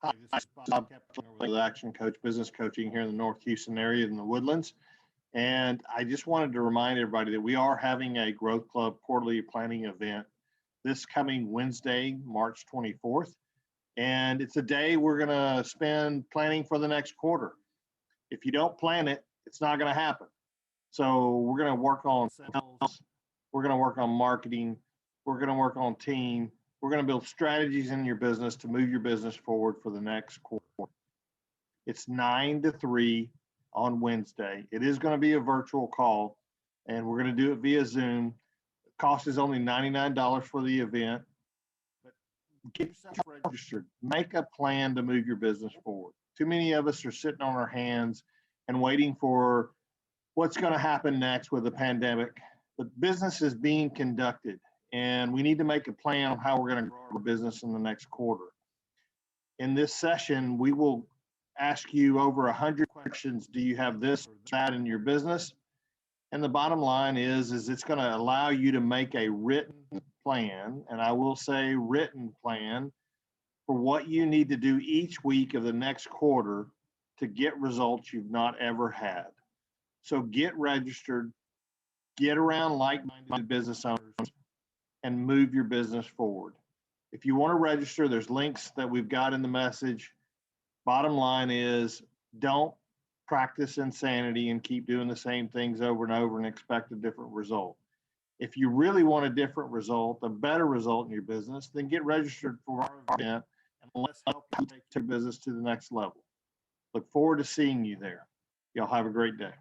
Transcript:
Hi, this is Bob Keplinger with ActionCOACH Business Coaching here in the North Houston area in the Woodlands. And I just wanted to remind everybody that we are having a GrowthCLUB quarterly planning event this coming Wednesday, March 24th. And it's a day we're going to spend planning for the next quarter. If you don't plan it, it's not going to happen. So we're going to work on sales, we're going to work on marketing, we're going to work on team, we're going to build strategies in your business to move your business forward for the next quarter. It's 9 to 3 on Wednesday. It is going to be a virtual call, and we're going to do it via Zoom. The cost is only $99 for the event. But get yourself registered. Make a plan to move your business forward. Too many of us are sitting on our hands and waiting for what's going to happen next with the pandemic. But business is being conducted, and we need to make a plan on how we're going to grow our business in the next quarter. In this session, we will ask you over 100 questions. Do you have this or that in your business? And the bottom line is it's going to allow you to make a written plan, and I will say written plan, for what you need to do each week of the next quarter to get results you've not ever had. So get registered, get around like-minded business owners, and move your business forward. If you want to register, there's links that we've got in the message. Bottom line is, don't practice insanity and keep doing the same things over and over and expect a different result. If you really want a different result, a better result in your business, then get registered for our event, and let's help you take your business to the next level. Look forward to seeing you there. Y'all have a great day.